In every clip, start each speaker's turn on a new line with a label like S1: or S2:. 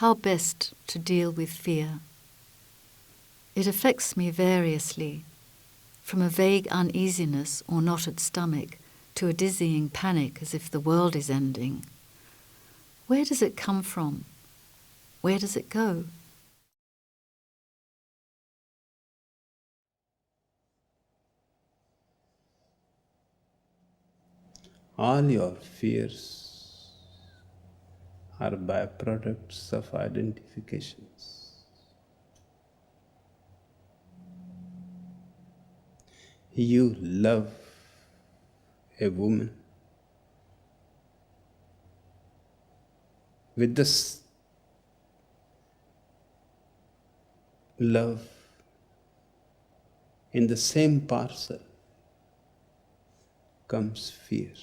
S1: How best to deal with fear? It affects me variously, from a vague uneasiness or knotted stomach to a dizzying panic as if the world is ending. Where does it come from? Where does it go?
S2: All your fears are byproducts of identifications. You love a woman with this love in the same parcel comes fear.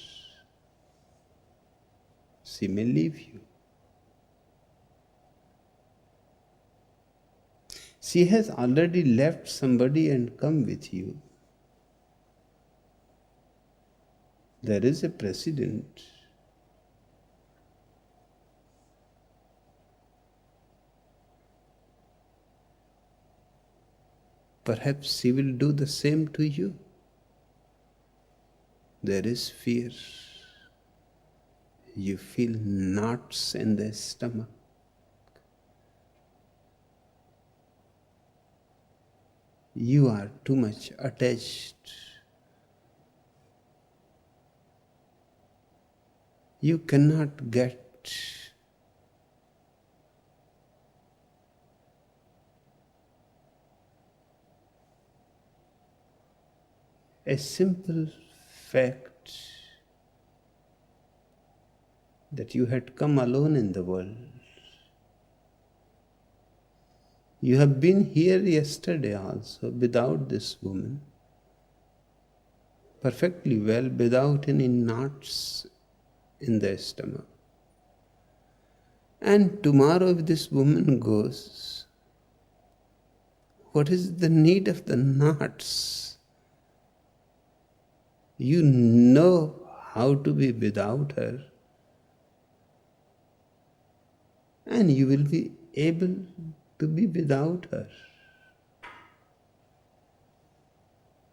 S2: She may leave you. She has already left somebody and come with you. There is a precedent. Perhaps she will do the same to you. There is fear. You feel knots in the stomach. You are too much attached. You cannot get a simple fact that you had come alone in the world. You have been here yesterday also without this woman, perfectly well, without any knots in the stomach. And tomorrow, if this woman goes, what is the need of the knots? You know how to be without her, and you will be able to be without her.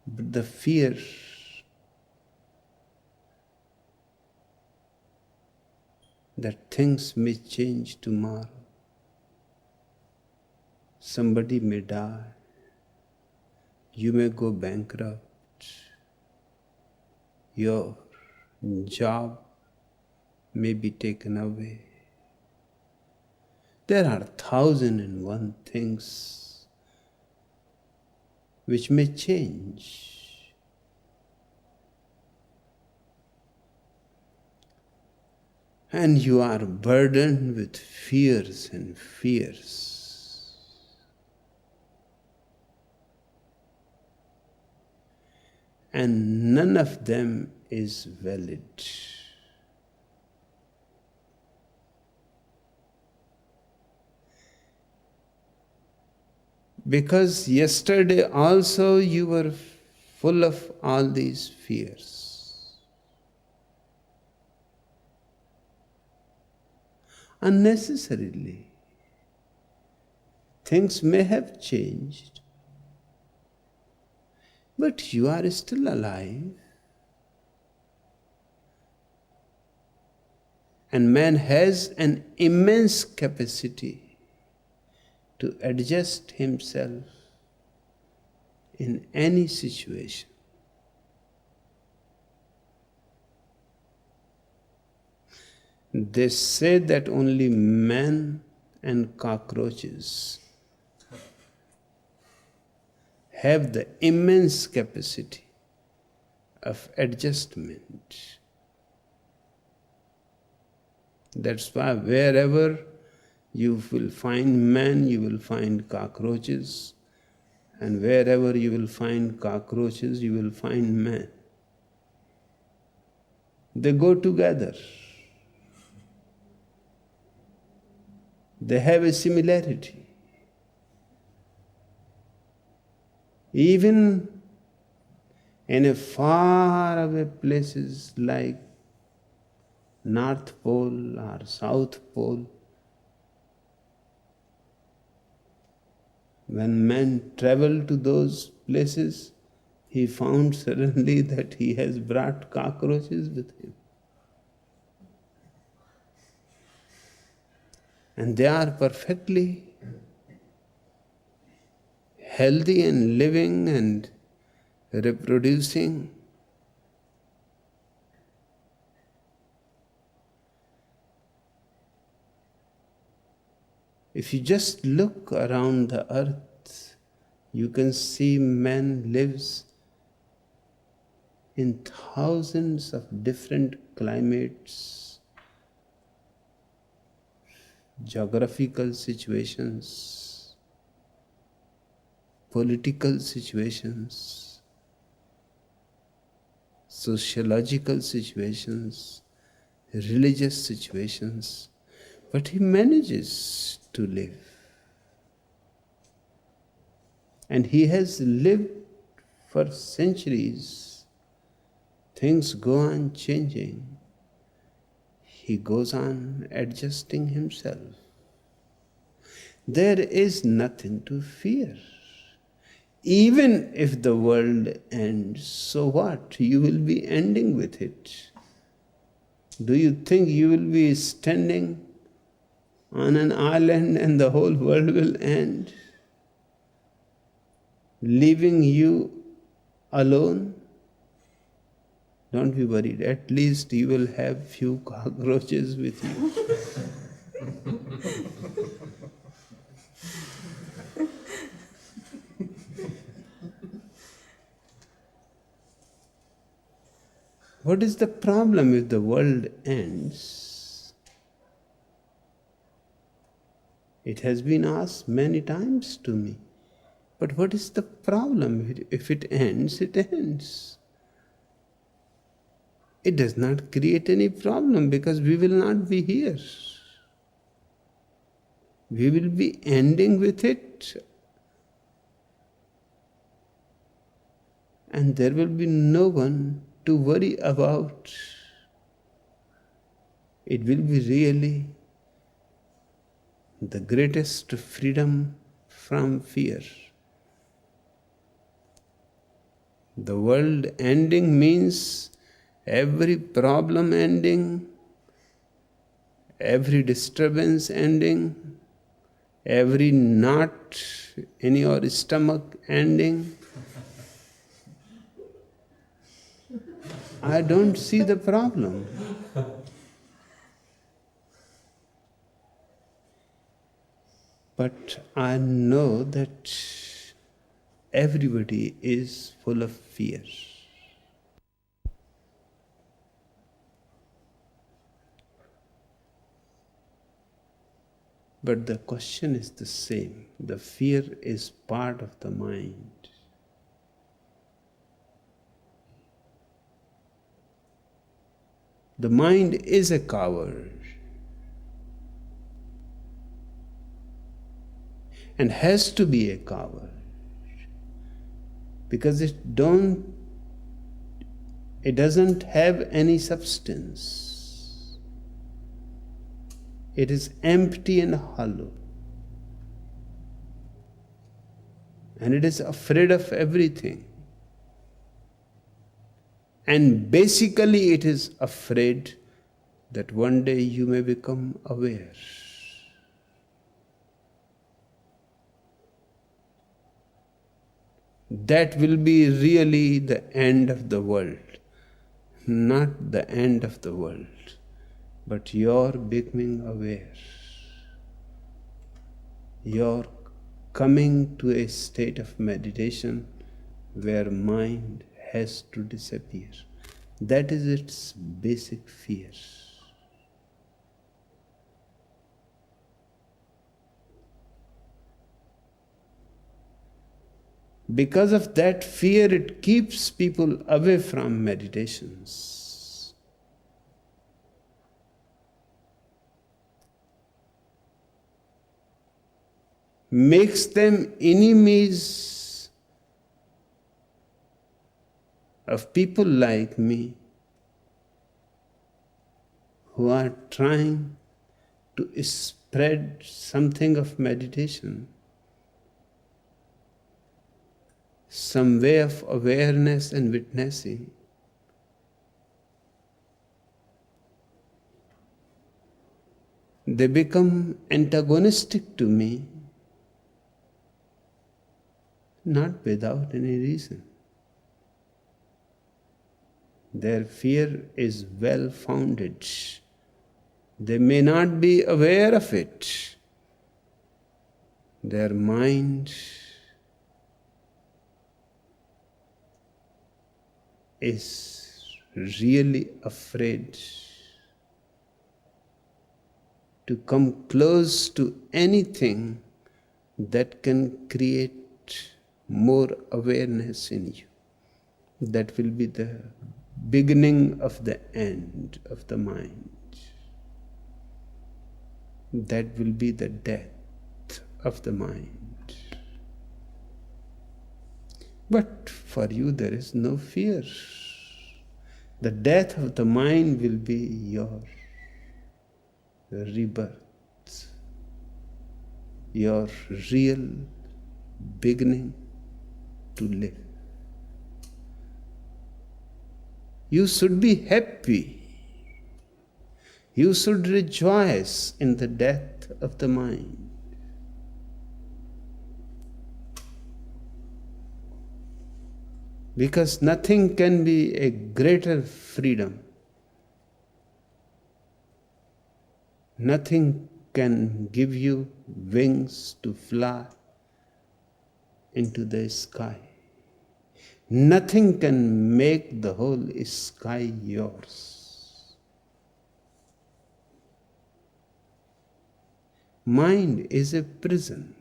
S2: But the fear that things may change tomorrow, somebody may die, you may go bankrupt, your job may be taken away. There are 1,001 things which may change. And you are burdened with fears and fears. And none of them is valid. Because yesterday also you were full of all these fears. Unnecessarily. Things may have changed, but you are still alive. And man has an immense capacity to adjust himself in any situation. They say that only man and cockroaches have the immense capacity of adjustment. That's why wherever you will find man, you will find cockroaches. And wherever you will find cockroaches, you will find man. They go together. They have a similarity. Even in a far away places like North Pole or South Pole, When man traveled to those places, he found suddenly that he has brought cockroaches with him. And they are perfectly healthy and living and reproducing. If you just look around the earth, you can see man lives in thousands of different climates, geographical situations, political situations, sociological situations, religious situations, but he manages to live. And he has lived for centuries. Things go on changing. He goes on adjusting himself. There is nothing to fear. Even if the world ends, so what? You will be ending with it. Do you think you will be standing on an island and the whole world will end, leaving you alone? Don't be worried. At least you will have few cockroaches with you. What is the problem if the world ends? It has been asked many times to me. But what is the problem? If it ends, it ends. It does not create any problem because we will not be here. We will be ending with it, and there will be no one to worry about. It will be really the greatest freedom from fear. The world ending means every problem ending, every disturbance ending, every knot in your stomach ending. I don't see the problem. But I know that everybody is full of fear. But the question is the same. The fear is part of the mind. The mind is a coward and has to be a coward because it doesn't have any substance. It is empty and hollow. And it is afraid of everything. And basically it is afraid that one day you may become aware. That will be really the end of the world. Not the end of the world, but your becoming aware. Your coming to a state of meditation where mind has to disappear. That is its basic fear. Because of that fear, it keeps people away from meditations. Makes them enemies of people like me who are trying to spread something of meditation. some way of awareness and witnessing, they become antagonistic to me, not without any reason. Their fear is well founded. They may not be aware of it. Their mind is really afraid to come close to anything that can create more awareness in you. That will be the beginning of the end of the mind. That will be the death of the mind. But for you there is no fear. The death of the mind will be your rebirth, your real beginning to live. You should be happy. You should rejoice in the death of the mind. Because nothing can be a greater freedom. Nothing can give you wings to fly into the sky. Nothing can make the whole sky yours. Mind is a prison.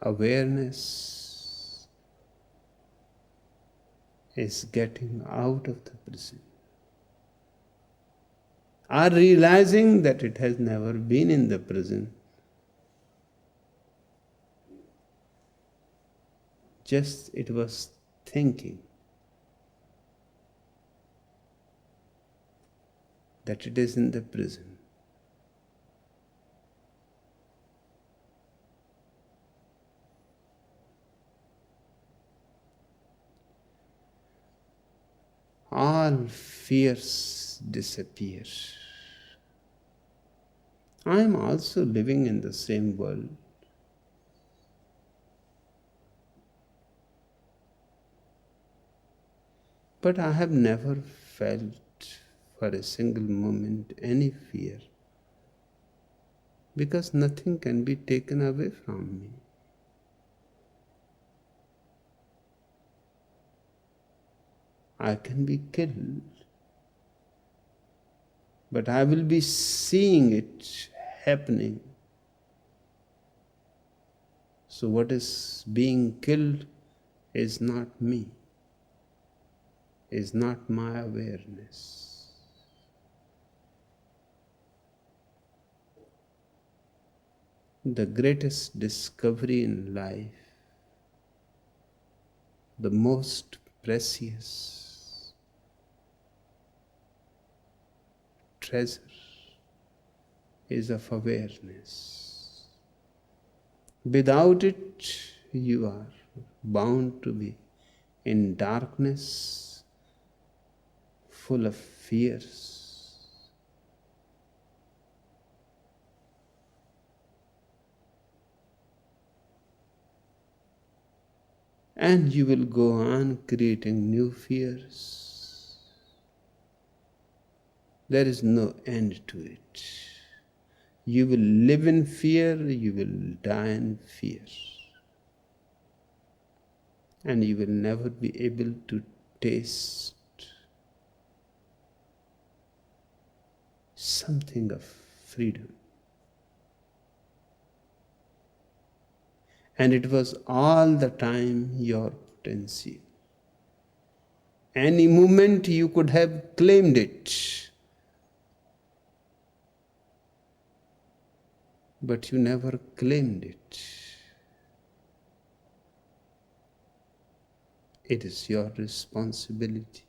S2: Awareness is getting out of the prison, or realizing that it has never been in the prison. Just it was thinking that it is in the prison. All fears disappear. I am also living in the same world. But I have never felt for a single moment any fear, because nothing can be taken away from me. I can be killed, but I will be seeing it happening. So what is being killed is not me, is not my awareness. The greatest discovery in life, the most precious treasure, is of awareness. Without it, you are bound to be in darkness, full of fears. And you will go on creating new fears. There is no end to it. You will live in fear, you will die in fear. And you will never be able to taste something of freedom. And it was all the time your potential. Any moment you could have claimed it, but you never claimed it. It is your responsibility.